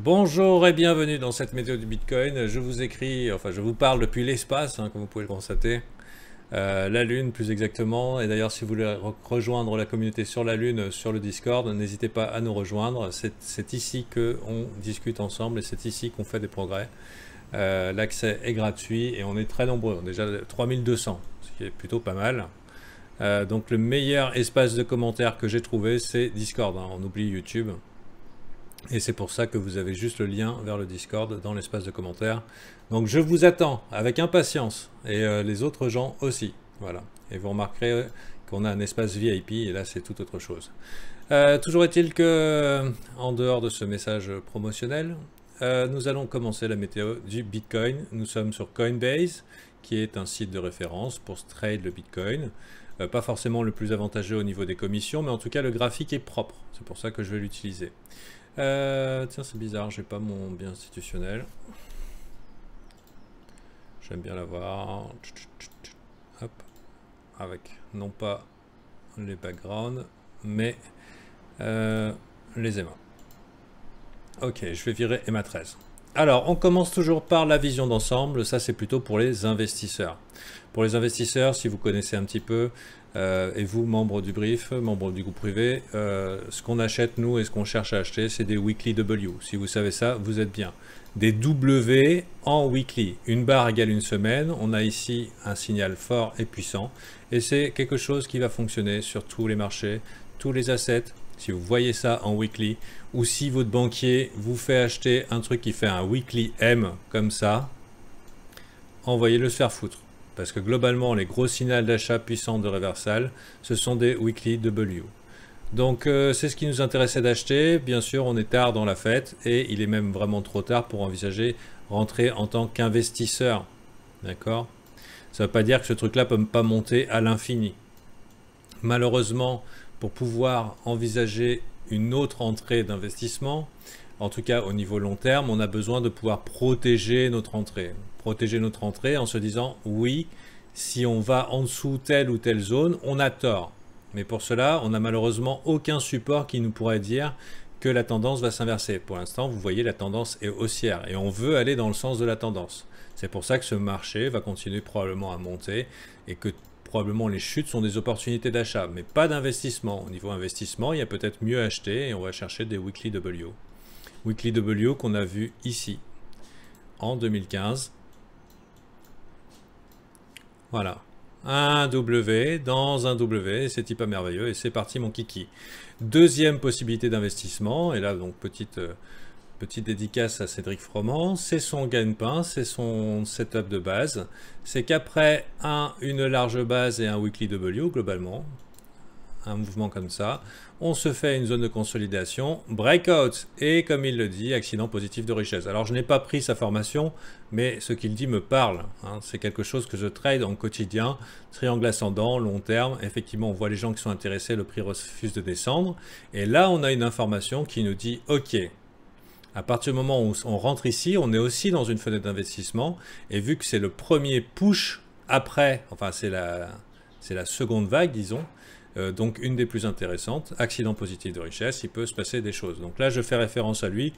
Bonjour et bienvenue dans cette météo du Bitcoin. Je vous écris, enfin je vous parle depuis l'espace, comme vous pouvez le constater. La Lune plus exactement. Et d'ailleurs si vous voulez rejoindre la communauté sur la Lune, sur le Discord, n'hésitez pas à nous rejoindre. C'est ici qu'on discute ensemble et c'est ici qu'on fait des progrès. L'accès est gratuit et on est très nombreux, déjà 3200, ce qui est plutôt pas mal. Donc le meilleur espace de commentaires que j'ai trouvé, c'est Discord, on oublie YouTube. Et c'est pour ça que vous avez juste le lien vers le Discord dans l'espace de commentaires. Donc je vous attends avec impatience et les autres gens aussi. Voilà. Et vous remarquerez qu'on a un espace VIP et là c'est tout autre chose. Toujours est-il que, en dehors de ce message promotionnel, nous allons commencer la météo du Bitcoin. Nous sommes sur Coinbase, qui est un site de référence pour trade le Bitcoin. Pas forcément le plus avantageux au niveau des commissions, mais en tout cas le graphique est propre. C'est pour ça que je vais l'utiliser. Tiens, c'est bizarre, j'ai pas mon bien institutionnel. J'aime bien l'avoir. Hop. Avec non pas les backgrounds, mais les EMA. Ok, je vais virer EMA 13. Alors, on commence toujours par la vision d'ensemble. Ça, c'est plutôt pour les investisseurs. Pour les investisseurs, si vous connaissez un petit peu, et vous, membres du brief, membres du groupe privé, ce qu'on achète, nous, et ce qu'on cherche à acheter, c'est des weekly W. Si vous savez ça, vous êtes bien. Des W en weekly. Une barre égale une semaine. On a ici un signal fort et puissant. Et c'est quelque chose qui va fonctionner sur tous les marchés, tous les assets. Si vous voyez ça en weekly, ou si votre banquier vous fait acheter un truc qui fait un weekly M comme ça, envoyez-le se faire foutre. Parce que globalement, les gros signaux d'achat puissants de reversal, ce sont des weekly W. Donc c'est ce qui nous intéressait d'acheter. Bien sûr, on est tard dans la fête et il est même vraiment trop tard pour envisager rentrer en tant qu'investisseur. D'accord? Ça ne veut pas dire que ce truc-là peut pas monter à l'infini. Malheureusement, pour pouvoir envisager une autre entrée d'investissement, en tout cas au niveau long terme, on a besoin de pouvoir protéger notre entrée. Protéger notre entrée en se disant oui, si on va en dessous telle ou telle zone, on a tort. Mais pour cela, on n'a malheureusement aucun support qui nous pourrait dire que la tendance va s'inverser. Pour l'instant, vous voyez, la tendance est haussière et on veut aller dans le sens de la tendance. C'est pour ça que ce marché va continuer probablement à monter et que probablement les chutes sont des opportunités d'achat, mais pas d'investissement. Au niveau investissement, il y a peut-être mieux à acheter et on va chercher des weekly W. Weekly W qu'on a vu ici en 2015. Voilà. Un W dans un W, c'est hyper merveilleux et c'est parti mon kiki. Deuxième possibilité d'investissement, et là donc petite dédicace à Cédric Froment, c'est son gagne-pain, c'est son setup de base. C'est qu'après une large base et un weekly W globalement, un mouvement comme ça, on se fait une zone de consolidation, breakout, et comme il le dit, accident positif de richesse. Alors je n'ai pas pris sa formation, mais ce qu'il dit me parle. C'est quelque chose que je trade en quotidien, triangle ascendant, long terme. Effectivement, on voit les gens qui sont intéressés, le prix refuse de descendre. Et là, on a une information qui nous dit, ok, à partir du moment où on rentre ici, on est aussi dans une fenêtre d'investissement. Et vu que c'est le premier push après, enfin c'est la seconde vague, disons, donc une des plus intéressantes, accident positif de richesse, il peut se passer des choses. Donc là, je fais référence à lui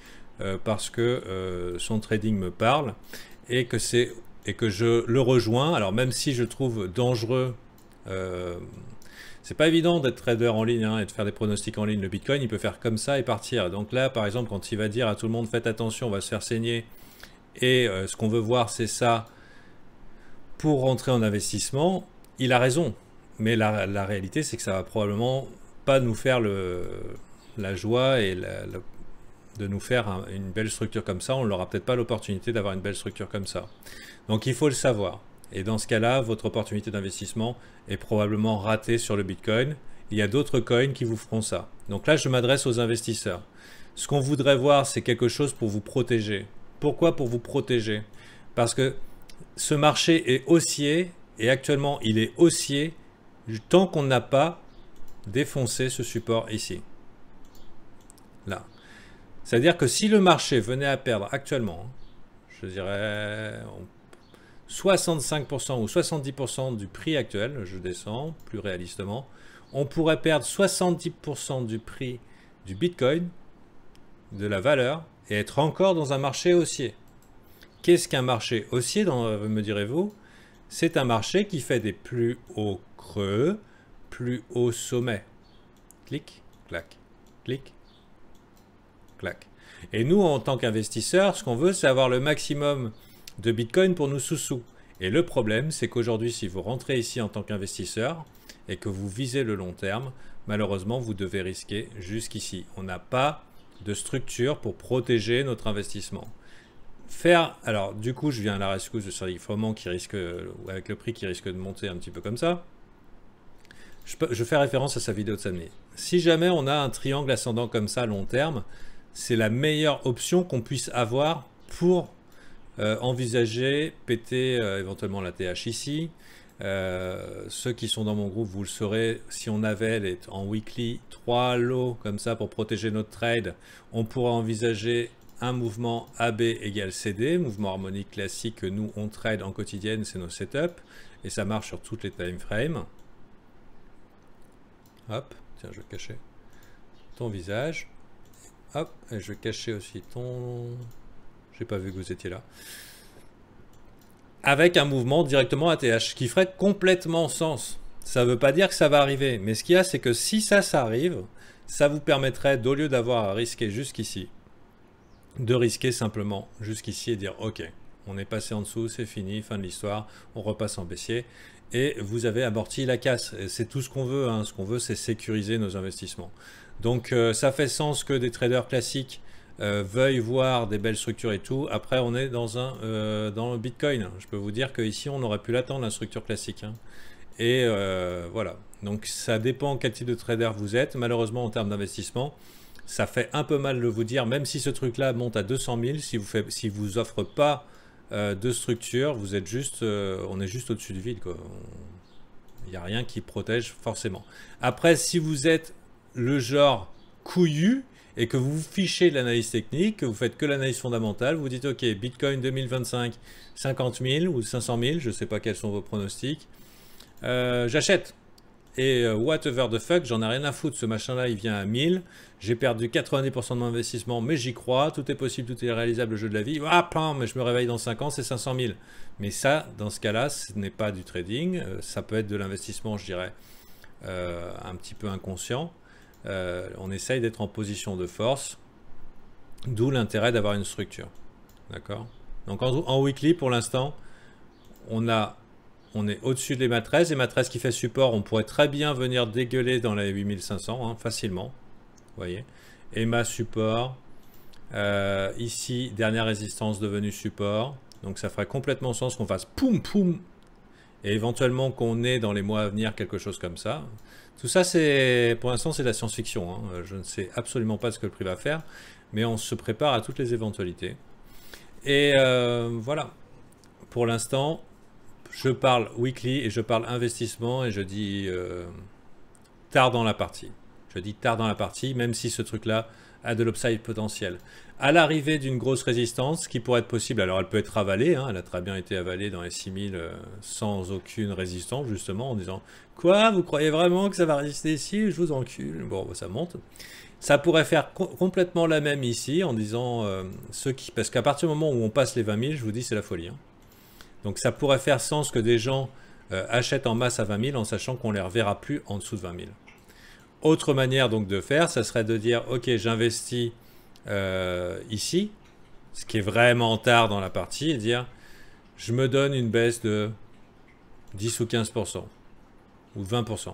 parce que son trading me parle et que je le rejoins. Alors même si je trouve dangereux, c'est pas évident d'être trader en ligne et de faire des pronostics en ligne. Le Bitcoin, il peut faire comme ça et partir. Donc là, par exemple, quand il va dire à tout le monde, faites attention, on va se faire saigner et ce qu'on veut voir, c'est ça pour rentrer en investissement, il a raison. Mais la réalité, c'est que ça va probablement pas nous faire la joie et de nous faire une belle structure comme ça. On n'aura peut-être pas l'opportunité d'avoir une belle structure comme ça. Donc il faut le savoir. Et dans ce cas-là, votre opportunité d'investissement est probablement ratée sur le Bitcoin. Il y a d'autres coins qui vous feront ça. Donc là, je m'adresse aux investisseurs. Ce qu'on voudrait voir, c'est quelque chose pour vous protéger. Pourquoi pour vous protéger? Parce que ce marché est haussier et actuellement, il est haussier tant qu'on n'a pas défoncé ce support ici. Là. C'est-à-dire que si le marché venait à perdre actuellement, je dirais 65% ou 70% du prix actuel, je descends plus réalistement, on pourrait perdre 70% du prix du Bitcoin, de la valeur, et être encore dans un marché haussier. Qu'est-ce qu'un marché haussier, me direz-vous? C'est un marché qui fait des plus hauts creux, plus hauts sommets. Clic, clac, clic, clac. Et nous, en tant qu'investisseurs, ce qu'on veut, c'est avoir le maximum de Bitcoin pour nous sous-sous. Et le problème, c'est qu'aujourd'hui, si vous rentrez ici en tant qu'investisseur et que vous visez le long terme, malheureusement, vous devez risquer jusqu'ici. On n'a pas de structure pour protéger notre investissement. Alors, du coup, je viens à la rescousse de Cyril Froment qui risque, avec le prix qui risque de monter un petit peu comme ça. Je fais référence à sa vidéo de samedi. Si jamais on a un triangle ascendant comme ça à long terme, c'est la meilleure option qu'on puisse avoir pour envisager péter éventuellement la TH ici. Ceux qui sont dans mon groupe, vous le saurez, si on avait en weekly 3 lots comme ça pour protéger notre trade, on pourrait envisager un mouvement AB égale CD, mouvement harmonique classique que nous on trade en quotidienne, c'est nos setups, et ça marche sur toutes les time frames. Hop, tiens, je vais cacher ton visage. Hop, et je vais cacher aussi ton... J'ai pas vu que vous étiez là. Avec un mouvement directement ATH, qui ferait complètement sens. Ça ne veut pas dire que ça va arriver, mais ce qu'il y a, c'est que si ça arrive, ça vous permettrait, au lieu d'avoir à risquer jusqu'ici, de risquer simplement jusqu'ici et dire ok, on est passé en dessous, c'est fini, fin de l'histoire, on repasse en baissier et vous avez amorti la casse. C'est tout ce qu'on veut, hein. Ce qu'on veut, c'est sécuriser nos investissements. Donc ça fait sens que des traders classiques veuillent voir des belles structures et tout. Après, on est dans le Bitcoin. Je peux vous dire qu'ici, on aurait pu l'attendre, la structure classique, hein. Et voilà. Donc ça dépend quel type de trader vous êtes. Malheureusement, en termes d'investissement, ça fait un peu mal de vous dire, même si ce truc-là monte à 200 000, si vous offre pas de structure, vous êtes juste, on est juste au-dessus du vide, quoi. Il n'y a rien qui protège forcément. Après, si vous êtes le genre couillu et que vous vous fichez de l'analyse technique, que vous faites que l'analyse fondamentale, vous dites ok, Bitcoin 2025, 50 000 ou 500 000, je ne sais pas quels sont vos pronostics, j'achète. Et whatever the fuck, j'en ai rien à foutre, ce machin-là, il vient à 1000, j'ai perdu 90% de mon investissement, mais j'y crois, tout est possible, tout est réalisable, le jeu de la vie, ah, pam, mais je me réveille dans 5 ans, c'est 500 000. Mais ça, dans ce cas-là, ce n'est pas du trading, ça peut être de l'investissement, je dirais, un petit peu inconscient. On essaye d'être en position de force, d'où l'intérêt d'avoir une structure. D'accord? Donc en weekly, pour l'instant, on est au-dessus des matrices. Et matrices qui fait support, on pourrait très bien venir dégueuler dans les 8500, hein, facilement. Vous voyez? EMA support. Ici, dernière résistance devenue support. Donc ça ferait complètement sens qu'on fasse poum poum. Et éventuellement qu'on ait dans les mois à venir quelque chose comme ça. Tout ça, pour l'instant, c'est de la science-fiction, hein. Je ne sais absolument pas ce que le prix va faire, mais on se prépare à toutes les éventualités. Et voilà. Pour l'instant, je parle weekly et je parle investissement et je dis tard dans la partie. Je dis tard dans la partie, même si ce truc-là a de l'upside potentiel. À l'arrivée d'une grosse résistance qui pourrait être possible, alors elle peut être avalée, hein, elle a très bien été avalée dans les 6000 sans aucune résistance, justement, en disant « Quoi, vous croyez vraiment que ça va résister ici? Je vous encule. » Bon, ça monte. Ça pourrait faire complètement la même ici, en disant parce qu'à partir du moment où on passe les 20 000, je vous dis, c'est la folie, hein. Donc ça pourrait faire sens que des gens achètent en masse à 20 000 en sachant qu'on ne les reverra plus en dessous de 20 000. Autre manière donc de faire, ça serait de dire « Ok, j'investis ici, ce qui est vraiment tard dans la partie, et dire je me donne une baisse de 10 ou 15% ou 20%.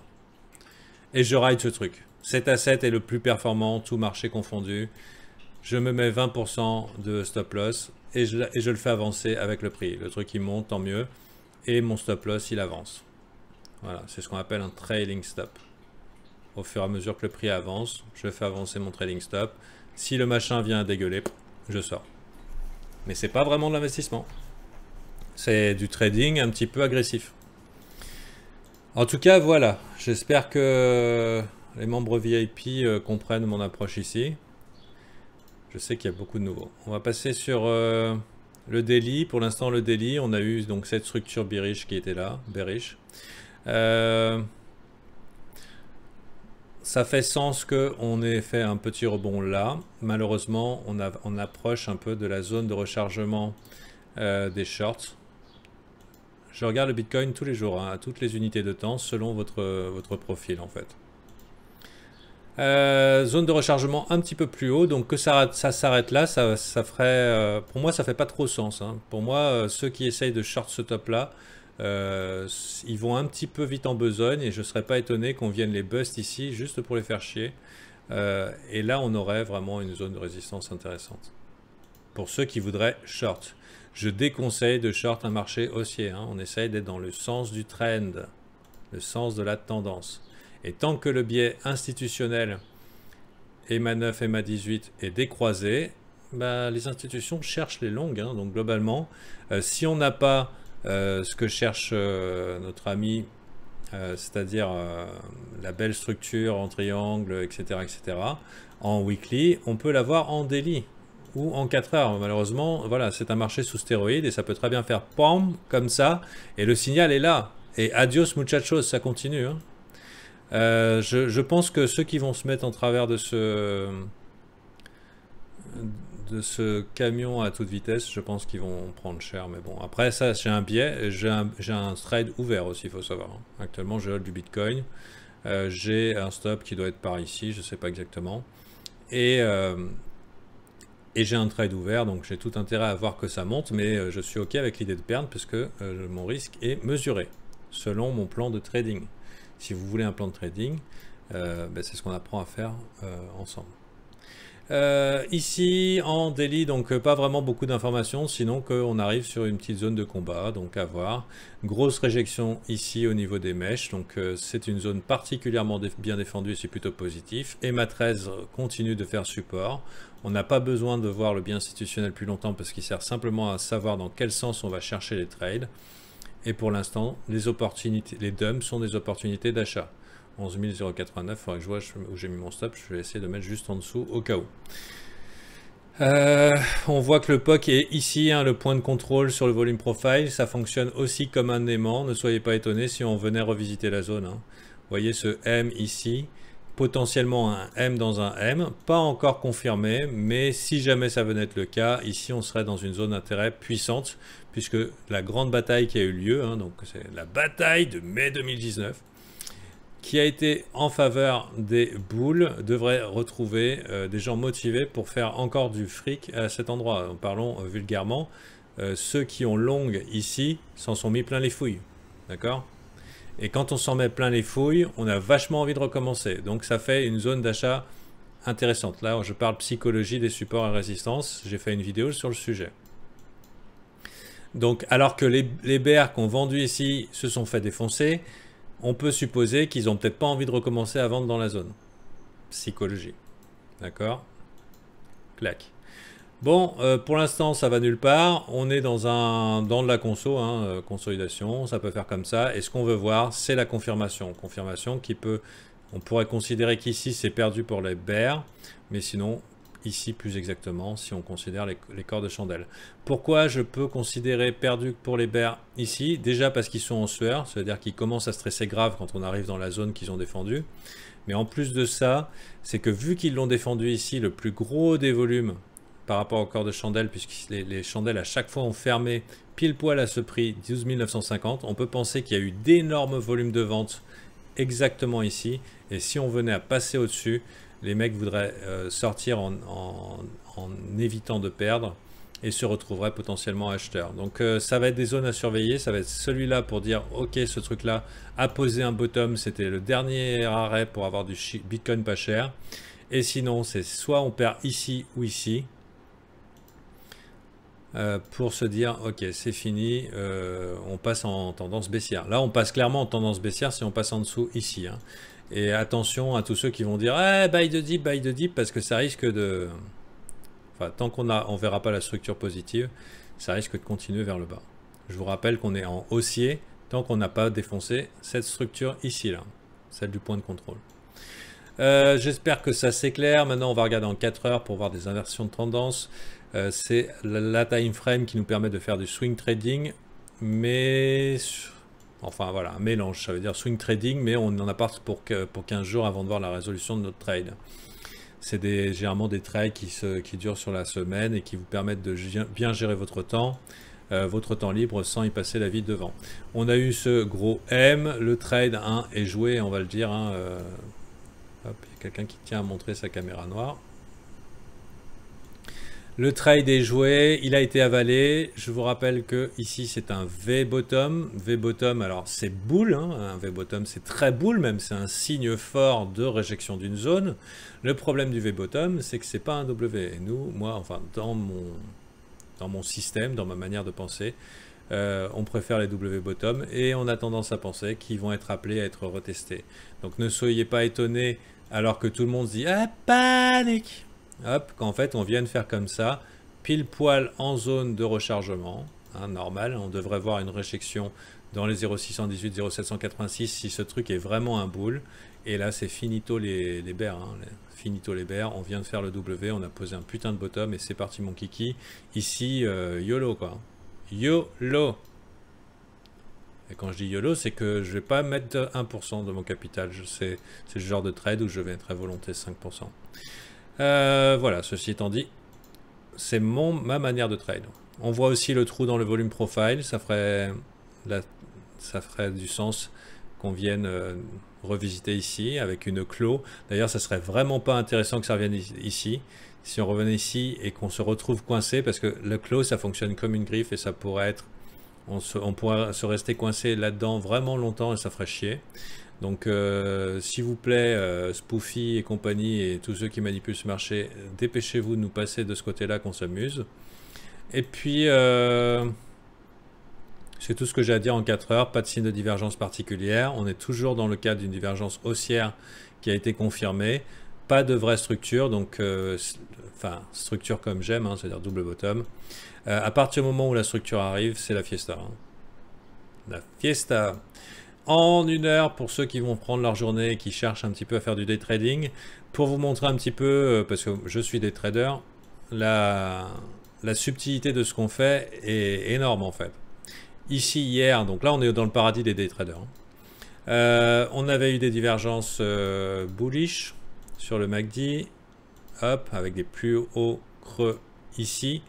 Et je ride ce truc. Cet asset est le plus performant, tout marché confondu. Je me mets 20% de stop loss et je le fais avancer avec le prix. Le truc il monte, tant mieux. Et mon stop loss il avance. Voilà, c'est ce qu'on appelle un trailing stop. Au fur et à mesure que le prix avance, je fais avancer mon trailing stop. Si le machin vient à dégueuler, je sors. Mais c'est pas vraiment de l'investissement. C'est du trading un petit peu agressif. En tout cas, voilà. J'espère que les membres VIP comprennent mon approche ici. Je sais qu'il y a beaucoup de nouveaux. On va passer sur le daily. Pour l'instant, le daily, on a eu donc cette structure bearish qui était là. Bearish. ça fait sens qu'on ait fait un petit rebond là. Malheureusement, on approche un peu de la zone de rechargement des shorts. Je regarde le Bitcoin tous les jours, hein, à toutes les unités de temps, selon votre profil en fait. Zone de rechargement un petit peu plus haut, donc que ça s'arrête là, ça ferait... pour moi, ça fait pas trop sens. Hein. Pour moi, ceux qui essayent de short ce top là, ils vont un petit peu vite en besogne et je serais pas étonné qu'on vienne les bust ici juste pour les faire chier. Et là, on aurait vraiment une zone de résistance intéressante. Pour ceux qui voudraient short. Je déconseille de short un marché haussier. Hein. On essaye d'être dans le sens du trend, le sens de la tendance. Et tant que le biais institutionnel EMA 9, EMA 18 est décroisé, bah, les institutions cherchent les longues. Hein. Donc globalement, si on n'a pas ce que cherche notre ami, c'est-à-dire la belle structure en triangle, etc., etc., en weekly, on peut l'avoir en daily ou en 4 heures. Malheureusement, voilà, c'est un marché sous stéroïdes et ça peut très bien faire PAM comme ça et le signal est là. Et adios muchachos, ça continue. Hein. Je pense que ceux qui vont se mettre en travers de ce camion à toute vitesse, je pense qu'ils vont prendre cher. Mais bon, après ça, j'ai un biais, j'ai un trade ouvert aussi, il faut savoir. Hein. Actuellement, je hold du Bitcoin. J'ai un stop qui doit être par ici, je ne sais pas exactement. Et j'ai un trade ouvert, donc j'ai tout intérêt à voir que ça monte, mais je suis OK avec l'idée de perdre puisque mon risque est mesuré selon mon plan de trading. Si vous voulez un plan de trading, ben c'est ce qu'on apprend à faire ensemble. Ici en daily, donc pas vraiment beaucoup d'informations, sinon qu'on arrive sur une petite zone de combat, donc à voir. Grosse réjection ici au niveau des mèches, donc c'est une zone particulièrement bien défendue, c'est plutôt positif. EMA 13 continue de faire support. On n'a pas besoin de voir le biais institutionnel plus longtemps parce qu'il sert simplement à savoir dans quel sens on va chercher les trades. Et pour l'instant, les opportunités, les dumps sont des opportunités d'achat. 11 089, il faudrait que je vois où j'ai mis mon stop, je vais essayer de mettre juste en dessous au cas où. On voit que le POC est ici, hein, le point de contrôle sur le volume profile, ça fonctionne aussi comme un aimant, ne soyez pas étonnés si on venait revisiter la zone. Hein. Vous voyez ce M ici, potentiellement un M dans un M, pas encore confirmé, mais si jamais ça venait être le cas, ici on serait dans une zone d'intérêt puissante, puisque la grande bataille qui a eu lieu, hein, donc c'est la bataille de mai 2019, qui a été en faveur des bulls, devrait retrouver des gens motivés pour faire encore du fric à cet endroit. Parlons vulgairement, ceux qui ont long ici s'en sont mis plein les fouilles, d'accord? Et quand on s'en met plein les fouilles, on a vachement envie de recommencer. Donc ça fait une zone d'achat intéressante. Là, je parle psychologie des supports et résistances. J'ai fait une vidéo sur le sujet. Donc alors que les bears qui ont vendu ici se sont fait défoncer, on peut supposer qu'ils n'ont peut-être pas envie de recommencer à vendre dans la zone. Psychologie. D'accord? Clac. Bon, pour l'instant, ça va nulle part. On est dans de la conso, hein, consolidation. Ça peut faire comme ça. Et ce qu'on veut voir, c'est la confirmation. Confirmation qui peut... On pourrait considérer qu'ici, c'est perdu pour les bears. Mais sinon, ici, plus exactement, si on considère les corps de chandelle. Pourquoi je peux considérer perdu pour les bears ici? Déjà parce qu'ils sont en sueur. C'est-à-dire qu'ils commencent à stresser grave quand on arrive dans la zone qu'ils ont défendue. Mais en plus de ça, c'est que vu qu'ils l'ont défendu ici, le plus gros des volumes par rapport au corps de chandelle, puisque les chandelles à chaque fois ont fermé pile poil à ce prix 12 950, on peut penser qu'il y a eu d'énormes volumes de vente exactement ici, et si on venait à passer au-dessus, les mecs voudraient sortir en évitant de perdre et se retrouveraient potentiellement acheteurs. Donc ça va être des zones à surveiller, ça va être celui-là pour dire ok, ce truc-là a posé un bottom, c'était le dernier arrêt pour avoir du Bitcoin pas cher, et sinon c'est soit on perd ici ou ici, pour se dire ok c'est fini, on passe en tendance baissière. Là on passe clairement en tendance baissière si on passe en dessous ici, hein. Et attention à tous ceux qui vont dire buy the dip, parce que ça risque de... Enfin, tant qu'on ne verra pas la structure positive, ça risque de continuer vers le bas. Je vous rappelle qu'on est en haussier tant qu'on n'a pas défoncé cette structure ici, là, celle du point de contrôle. J'espère que ça s'éclaire. Maintenant on va regarder en 4 heures pour voir des inversions de tendance. C'est la time frame qui nous permet de faire du swing trading, mais Enfin voilà, un mélange, ça veut dire swing trading, mais on en a pas pour 15 jours avant de voir la résolution de notre trade. C'est généralement des trades qui durent sur la semaine et qui vous permettent de bien gérer votre temps libre sans y passer la vie devant. On a eu ce gros M, le trade 1 est joué, on va le dire. Hein, hop, il y a quelqu'un qui tient à montrer sa caméra noire. Le trade est joué, il a été avalé. Je vous rappelle que ici c'est un V-bottom. V-bottom, alors c'est boule, hein, un V-bottom c'est très boule, même c'est un signe fort de réjection d'une zone. Le problème du V-bottom, c'est que c'est pas un W. Et nous, moi, enfin dans mon système, dans ma manière de penser, on préfère les W-bottom et on a tendance à penser qu'ils vont être appelés à être retestés. Donc ne soyez pas étonnés alors que tout le monde se dit « Ah, panique !» Hop, qu'en fait on vient de faire comme ça, pile poil en zone de rechargement, hein, normal, on devrait voir une réjection dans les 0,618, 0,786 si ce truc est vraiment un boule, et là c'est finito les bears, hein, finito les bears, on vient de faire le W, on a posé un putain de bottom et c'est parti mon kiki, ici YOLO quoi, YOLO. Et quand je dis YOLO, c'est que je vais pas mettre 1% de mon capital, c'est le genre de trade où je vais être à volonté 5%. Voilà, ceci étant dit, c'est ma manière de trade. On voit aussi le trou dans le volume profile, ça ferait du sens qu'on vienne revisiter ici avec une clos. D'ailleurs, ça serait vraiment pas intéressant que ça revienne ici. Si on revenait ici et qu'on se retrouve coincé, parce que le clos, ça fonctionne comme une griffe et ça pourrait être, on pourrait se rester coincé là-dedans vraiment longtemps et ça ferait chier. Donc, s'il vous plaît, Spoofy et compagnie et tous ceux qui manipulent ce marché, dépêchez-vous de nous passer de ce côté-là qu'on s'amuse. Et puis, c'est tout ce que j'ai à dire en 4 heures. Pas de signe de divergence particulière. On est toujours dans le cadre d'une divergence haussière qui a été confirmée. Pas de vraie structure, donc, enfin, structure comme j'aime, hein, c'est-à-dire double bottom. À partir du moment où la structure arrive, c'est la fiesta. Hein. La fiesta. En 1 heure, pour ceux qui vont prendre leur journée et qui cherchent un petit peu à faire du day trading, pour vous montrer un petit peu, parce que je suis day trader, la subtilité de ce qu'on fait est énorme en fait. Ici, hier, donc là on est dans le paradis des day traders. On avait eu des divergences bullish sur le MACD, hop, avec des plus hauts creux ici.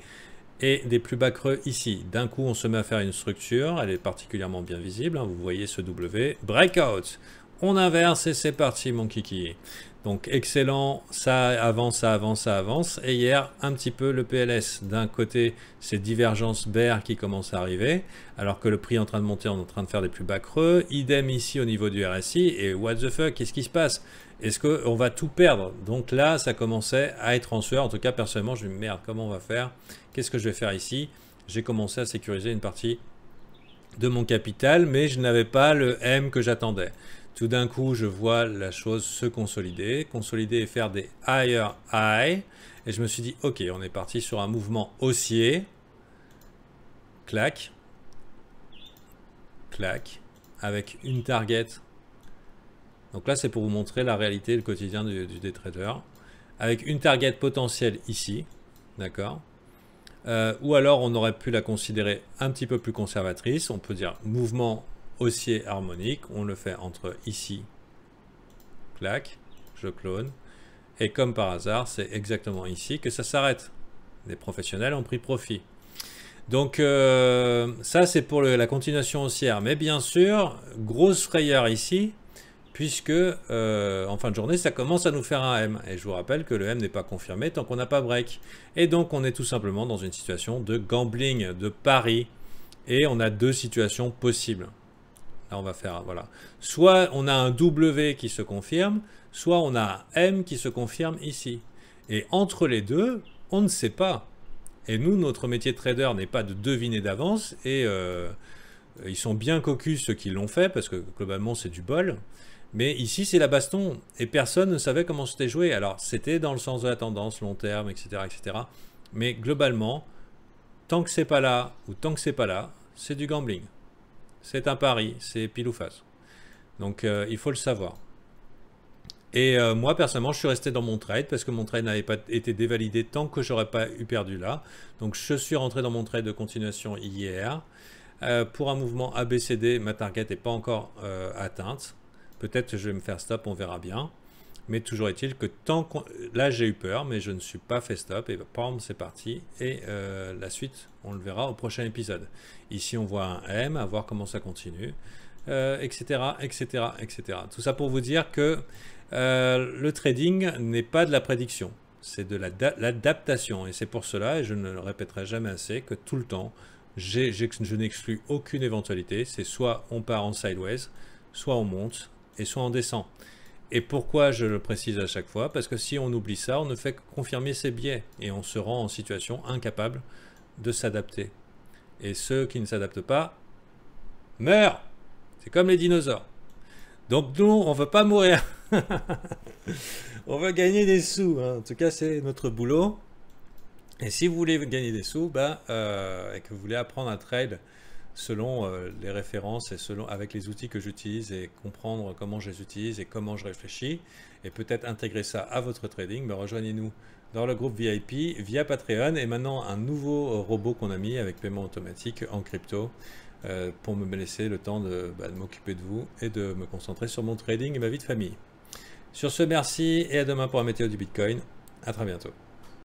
Et des plus bas creux ici. D'un coup, on se met à faire une structure. Elle est particulièrement bien visible. Hein, vous voyez ce W. Breakout. On inverse et c'est parti, mon kiki. Donc, excellent. Ça avance, ça avance, ça avance. Et hier, un petit peu le PLS. D'un côté, ces divergences bear qui commencent à arriver. Alors que le prix est en train de monter, on est en train de faire des plus bas creux. Idem ici au niveau du RSI. Et what the fuck, qu'est-ce qui se passe? Est-ce qu'on va tout perdre? Donc là, ça commençait à être en sueur. En tout cas, personnellement, je me dis, merde, comment on va faire? Qu'est-ce que je vais faire ici? J'ai commencé à sécuriser une partie de mon capital, mais je n'avais pas le M que j'attendais. Tout d'un coup, je vois la chose se consolider et faire des higher high. Et je me suis dit, ok, on est parti sur un mouvement haussier. Clac. Clac. Avec une target. Donc là, c'est pour vous montrer la réalité, le quotidien du day trader. Avec une target potentielle ici. D'accord? Ou alors on aurait pu la considérer un petit peu plus conservatrice. On peut dire mouvement haussier harmonique. On le fait entre ici, clac, je clone. Et comme par hasard, c'est exactement ici que ça s'arrête. Les professionnels ont pris profit. Donc ça c'est pour la continuation haussière. Mais bien sûr, grosse frayeur ici. Puisque en fin de journée, ça commence à nous faire un M. Et je vous rappelle que le M n'est pas confirmé tant qu'on n'a pas break. Et donc, on est tout simplement dans une situation de gambling, de pari. Et on a deux situations possibles. Là, on va faire, voilà. Soit on a un W qui se confirme, soit on a un M qui se confirme ici. Et entre les deux, on ne sait pas. Et nous, notre métier de trader n'est pas de deviner d'avance. Et ils sont bien cocus ceux qui l'ont fait, parce que globalement, c'est du bol. Mais ici, c'est la baston. Et personne ne savait comment c'était joué. Alors, c'était dans le sens de la tendance, long terme, etc., etc. Mais globalement, tant que c'est pas là, ou tant que c'est pas là, c'est du gambling. C'est un pari, c'est pile ou face. Donc, il faut le savoir. Et moi, personnellement, je suis resté dans mon trade parce que mon trade n'avait pas été dévalidé tant que j'aurais pas eu perdu là. Donc, je suis rentré dans mon trade de continuation hier. Pour un mouvement ABCD, ma target n'est pas encore atteinte. Peut-être que je vais me faire stop, on verra bien. Mais toujours est-il que tant qu'on... Là, j'ai eu peur, mais je ne suis pas fait stop. Et pam, c'est parti. Et la suite, on le verra au prochain épisode. Ici, on voit un M, à voir comment ça continue, etc., etc., etc. Tout ça pour vous dire que le trading n'est pas de la prédiction. C'est de l'adaptation. Et c'est pour cela, et je ne le répéterai jamais assez, que tout le temps, je n'exclus aucune éventualité. C'est soit on part en sideways, soit on monte, et soit on descend. Et pourquoi je le précise à chaque fois? Parce que si on oublie ça, on ne fait que confirmer ses biais et on se rend en situation incapable de s'adapter. Et ceux qui ne s'adaptent pas meurent. C'est comme les dinosaures. Donc nous, on ne veut pas mourir. On veut gagner des sous. Hein. En tout cas, c'est notre boulot. Et si vous voulez gagner des sous, et que vous voulez apprendre à trade selon les références et avec les outils que j'utilise et comprendre comment je les utilise et comment je réfléchis et peut-être intégrer ça à votre trading, rejoignez-nous dans le groupe VIP via Patreon et maintenant un nouveau robot qu'on a mis avec paiement automatique en crypto pour me laisser le temps de m'occuper de vous et de me concentrer sur mon trading et ma vie de famille. Sur ce, merci et à demain pour un météo du Bitcoin. À très bientôt.